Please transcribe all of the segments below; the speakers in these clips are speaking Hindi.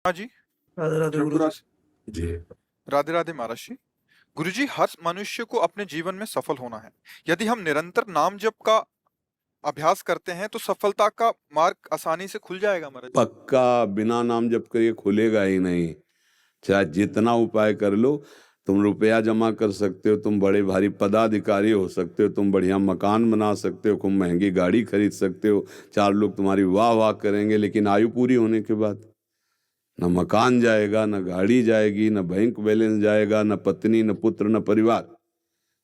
हाँ जी। राधे राधे गुरु जी। जी। राधे राधे महाराज जी। गुरुजी, हर मनुष्य को अपने जीवन में सफल होना है। यदि हम निरंतर नाम जप का अभ्यास करते हैं तो सफलता का मार्ग आसानी से खुल जाएगा महाराज। पक्का बिना नाम जप के खुलेगा ही नहीं। चाहे जितना उपाय कर लो, तुम रुपया जमा कर सकते हो, तुम बड़े भारी पदाधिकारी हो सकते हो, तुम बढ़िया मकान बना सकते हो, खूब महंगी गाड़ी खरीद सकते हो, चार लोग तुम्हारी वाह वाह करेंगे, लेकिन आयु पूरी होने के बाद न मकान जाएगा, न गाड़ी जाएगी, न बैंक बैलेंस जाएगा, न पत्नी, न पुत्र, न परिवार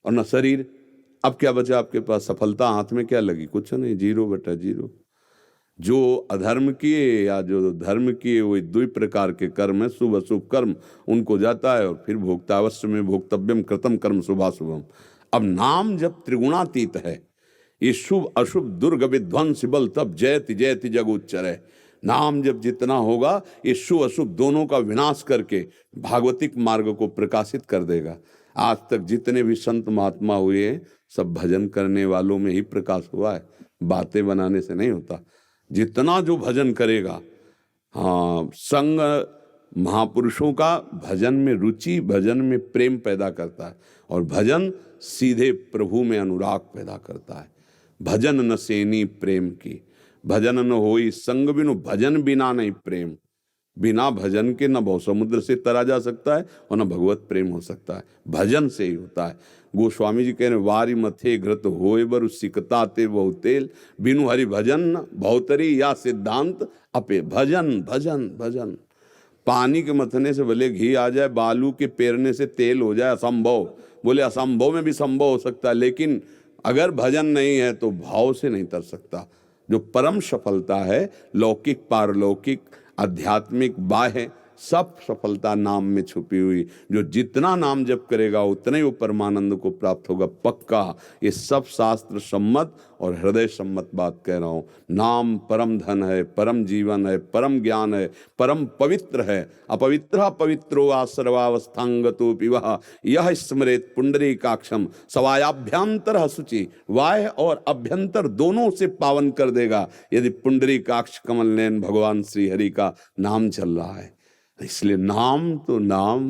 और न शरीर। अब क्या बचा आपके पास? सफलता हाथ में क्या लगी? कुछ नहीं, 0/0। जो अधर्म किए या जो धर्म किए, वो दो प्रकार के कर्म है, शुभ अशुभ कर्म, उनको जाता है और फिर भोक्तावश्य में भोक्तव्यम कृतम कर्म शुभाशुभम। अब नाम जब त्रिगुणातीत है, ये शुभ अशुभ दुर्ग विध्वंस बल तब जयति जयति जग उच्चरय। नाम जब जितना होगा, ये शुभ अशुभ दोनों का विनाश करके भागवतिक मार्ग को प्रकाशित कर देगा। आज तक जितने भी संत महात्मा हुए हैं, सब भजन करने वालों में ही प्रकाश हुआ है, बातें बनाने से नहीं होता। जितना जो भजन करेगा, हाँ, संग महापुरुषों का भजन में रुचि, भजन में प्रेम पैदा करता है, और भजन सीधे प्रभु में अनुराग पैदा करता है। भजन न सेनी प्रेम की, भजन न होई संग बिनु, भजन बिना नहीं प्रेम। बिना भजन के न भव समुद्र से तरा जा सकता है और न भगवत प्रेम हो सकता है, भजन से ही होता है। गोस्वामी जी कह रहे, वारी मथे घृत होए बर सिकता ते बहु तेल, बिनु हरि भजन भवतरी या सिद्धांत अपे। भजन भजन भजन। पानी के मथने से भले घी आ जाए, बालू के पेरने से तेल हो जाए, असंभव। बोले असंभव में भी संभव हो सकता है, लेकिन अगर भजन नहीं है तो भाव से नहीं तर सकता। जो परम सफलता है, लौकिक पारलौकिक आध्यात्मिक बाह्य, सब सफलता नाम में छुपी हुई। जो जितना नाम जप करेगा उतना ही वो परमानंद को प्राप्त होगा, पक्का। ये सब शास्त्र सम्मत और हृदय सम्मत बात कह रहा हूँ। नाम परम धन है, परम जीवन है, परम ज्ञान है, परम पवित्र है। अपवित्र पवित्रो वा सर्वावस्थांगतो पिवः यह स्मरेत पुंडरीकाक्षम सवायाभ्यंतर शुचि। वाय और अभ्यंतर दोनों से पावन कर देगा यदि पुंडरीकाक्ष कमल नयन भगवान श्री हरि का नाम चल रहा है। इसलिए नाम तो नाम,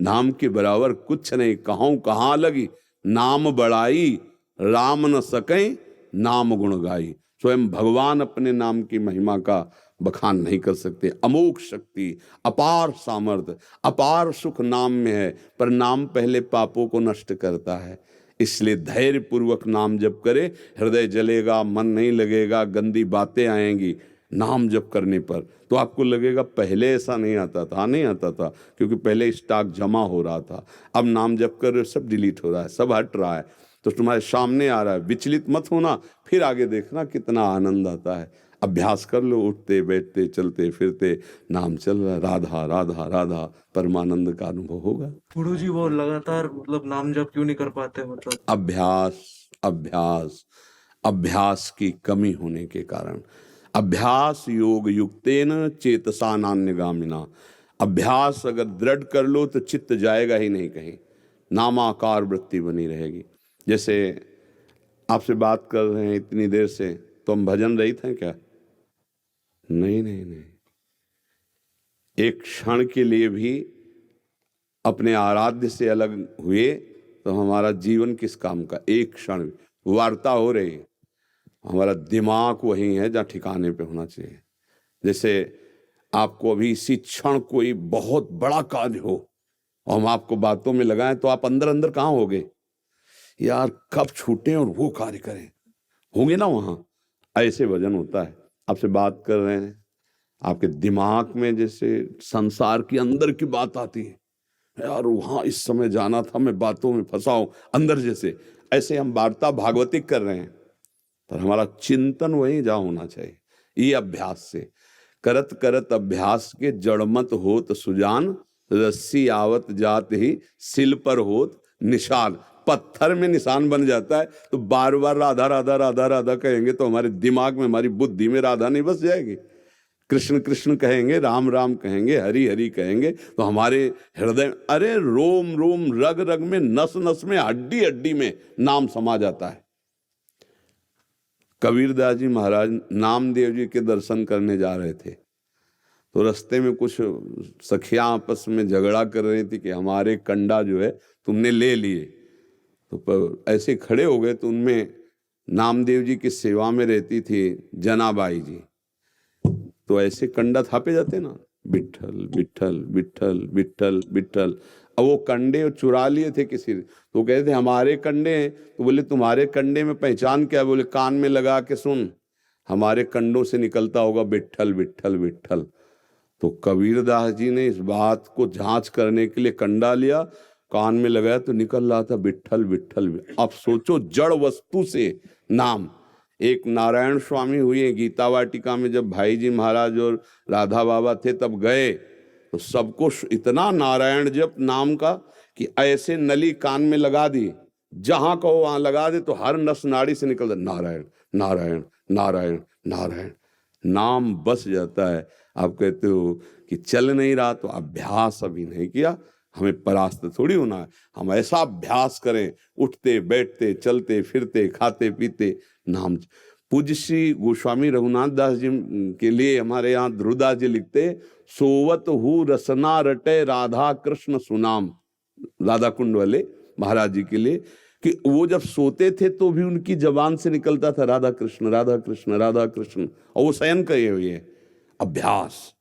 नाम के बराबर कुछ नहीं। कहूं कहाँ लगी नाम बड़ाई, राम न सके नाम गुण गाई। स्वयं भगवान अपने नाम की महिमा का बखान नहीं कर सकते। अमोघ शक्ति, अपार सामर्थ्य, अपार सुख नाम में है, पर नाम पहले पापों को नष्ट करता है। इसलिए धैर्य पूर्वक नाम जप करे, हृदय जलेगा, मन नहीं लगेगा, गंदी बातें आएंगी। नाम जप करने पर तो आपको लगेगा पहले ऐसा नहीं आता था, नहीं आता था, क्योंकि पहले स्टॉक जमा हो रहा था। अब नाम जप कर सब डिलीट हो रहा है, सब हट रहा है, तो तुम्हारे सामने आ रहा है। विचलित मत होना, फिर आगे देखना कितना आनंद आता है। अभ्यास कर लो, उठते बैठते चलते फिरते नाम चल रहा है, राधा राधा राधा, परमानंद का अनुभव होगा। गुरु जी, वो लगातार मतलब नाम जप क्यों नहीं कर पाते? मतलब अभ्यास अभ्यास अभ्यास की कमी होने के कारण। अभ्यास योग युक्तेन चेतसा नान्यगामिना। अभ्यास अगर दृढ़ कर लो तो चित्त जाएगा ही नहीं कहीं, नामाकार वृत्ति बनी रहेगी। जैसे आपसे बात कर रहे हैं इतनी देर से, तो हम भजन रहित हैं क्या? नहीं नहीं नहीं। एक क्षण के लिए भी अपने आराध्य से अलग हुए तो हमारा जीवन किस काम का? एक क्षण वार्ता हो रही है, हमारा दिमाग वही है जहाँ ठिकाने पे होना चाहिए। जैसे आपको अभी इसी क्षण कोई बहुत बड़ा कार्य हो और हम आपको बातों में लगाएं, तो आप अंदर अंदर कहाँ होगे? यार कब छूटें और वो कार्य करें, होंगे ना वहां। ऐसे वजन होता है। आपसे बात कर रहे हैं, आपके दिमाग में जैसे संसार की अंदर की बात आती है, यार वहां इस समय जाना था, मैं बातों में फंसा हूं अंदर जैसे। ऐसे हम वार्ता भागवतिक कर रहे हैं, पर हमारा चिंतन वहीं जा होना चाहिए। ये अभ्यास से करत करत अभ्यास के जड़मत होत सुजान, रस्सी आवत जात ही सिल पर होत निशान। पत्थर में निशान बन जाता है, तो बार बार राधा राधा राधा राधा कहेंगे तो हमारे दिमाग में, हमारी बुद्धि में राधा नहीं बस जाएगी। कृष्ण कृष्ण कहेंगे, राम राम कहेंगे, हरि हरि कहेंगे, तो हमारे हृदय, अरे रोम रोम रग रग में, नस नस में, हड्डी हड्डी में नाम समा जाता है। कबीरदास जी महाराज नामदेव जी के दर्शन करने जा रहे थे, तो रास्ते में कुछ सखियां आपस में झगड़ा कर रही थी कि हमारे कंडा जो है तुमने ले लिए। तो ऐसे खड़े हो गए, तो उनमें नामदेव जी की सेवा में रहती थी जनाबाई जी। तो ऐसे कंडा थापे जाते ना, विठल विठल विठल विठल विठल। अब वो कंडे चुरा लिए थे किसी, तो कहते हमारे कंडे हैं। तो बोले तुम्हारे कंडे में पहचान क्या? बोले कान में लगा के सुन, हमारे कंडों से निकलता होगा विठल विठल विठल। तो कबीरदास जी ने इस बात को जांच करने के लिए कंडा लिया, कान में लगाया तो निकल रहा था विठल विठल। अब सोचो, जड़ वस्तु से नाम। एक नारायण स्वामी हुए गीता वाटिका में, जब भाई जी महाराज और राधा बाबा थे तब गए, तो सबको इतना नारायण जप नाम का कि ऐसे नली कान में लगा दी, जहां कहो वहां लगा दे, तो हर नस नाड़ी से निकल नारायण नारायण नारायण नारायण। नाम बस जाता है। आप कहते हो कि चल नहीं रहा, तो अभ्यास अभी नहीं किया। हमें परास्त थोड़ी होना है, हम ऐसा अभ्यास करें, उठते बैठते चलते फिरते खाते पीते नाम। पूज्य श्री गोस्वामी रघुनाथ दास जी के लिए हमारे यहाँ ध्रुवदास जी लिखते, सोवत हु रसना रटे राधा कृष्ण सुनाम। राधा कुंड वाले महाराज जी के लिए, कि वो जब सोते थे तो भी उनकी जबान से निकलता था राधा कृष्ण राधा कृष्ण राधा कृष्ण, और वो शयन कहे हुए हैं। अभ्यास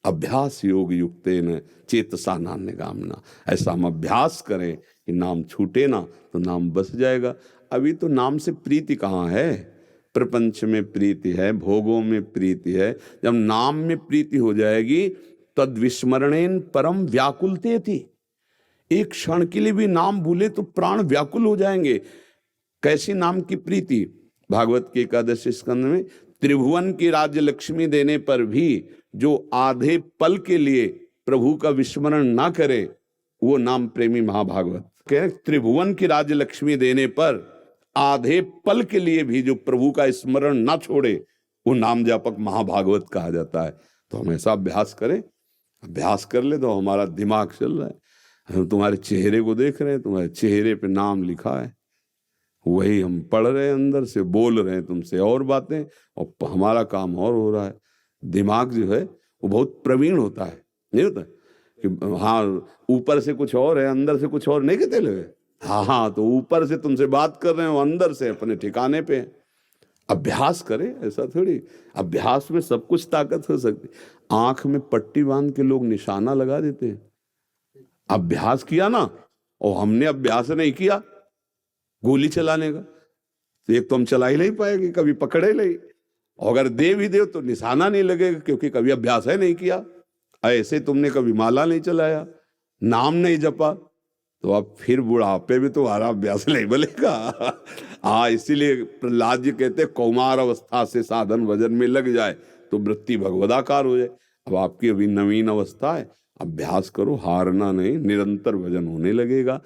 अभ्यास योग युक्तेन चेतसा नान्य गामना। ऐसा हम अभ्यास करें कि नाम छूटे ना, तो नाम बस जाएगा। अभी तो नाम से प्रीति कहाँ है? प्रपंच में प्रीति है, भोगों में प्रीति है। जब नाम में प्रीति हो जाएगी, तद विस्मरणेन परम व्याकुलते थी। एक क्षण के लिए भी नाम भूले तो प्राण व्याकुल हो जाएंगे। कैसी नाम की प्रीति? भागवत के 11वें स्कंद में, त्रिभुवन की राज्य लक्ष्मी देने पर भी जो आधे पल के लिए प्रभु का विस्मरण ना करे, वो नाम प्रेमी महाभागवत। कह त्रिभुवन की राज्य लक्ष्मी देने पर आधे पल के लिए भी जो प्रभु का स्मरण ना छोड़े, वो नाम जापक महाभागवत कहा जाता है। तो हम ऐसा अभ्यास करें, अभ्यास कर ले तो हमारा दिमाग चल रहा है। हम तुम्हारे चेहरे को देख रहे हैं, तुम्हारे चेहरे पे नाम लिखा है, वही हम पढ़ रहे हैं, अंदर से बोल रहे हैं तुमसे और बातें, और हमारा काम और हो रहा है। दिमाग जो है वो बहुत प्रवीण होता है, नहीं होता कि हाँ ऊपर से कुछ और है अंदर से कुछ और, नहीं कहते लोग। हाँ, तो ऊपर से तुमसे बात कर रहे हो, अंदर से अपने ठिकाने पे। अभ्यास करें, ऐसा थोड़ी अभ्यास में सब कुछ ताकत हो सकती। आंख में पट्टी बांध के लोग निशाना लगा देते हैं। अभ्यास किया ना, और हमने अभ्यास नहीं किया गोली चलाने का, तो एक तो हम चला ही नहीं पाएंगे, कभी पकड़े नहीं। अगर दे भी दे तो निशाना नहीं लगेगा, क्योंकि कभी अभ्यास है नहीं किया। ऐसे तुमने कभी माला नहीं चलाया, नाम नहीं जपा, तो अब फिर बुढ़ापे में तुम्हारा अभ्यास नहीं बनेगा। हाँ, इसीलिए प्रहलाद जी कहते कौमार अवस्था से साधन वजन में लग जाए तो वृत्ति भगवदाकार हो जाए। अब आपकी अभी नवीन अवस्था है, अभ्यास करो, हारना नहीं, निरंतर वजन होने लगेगा।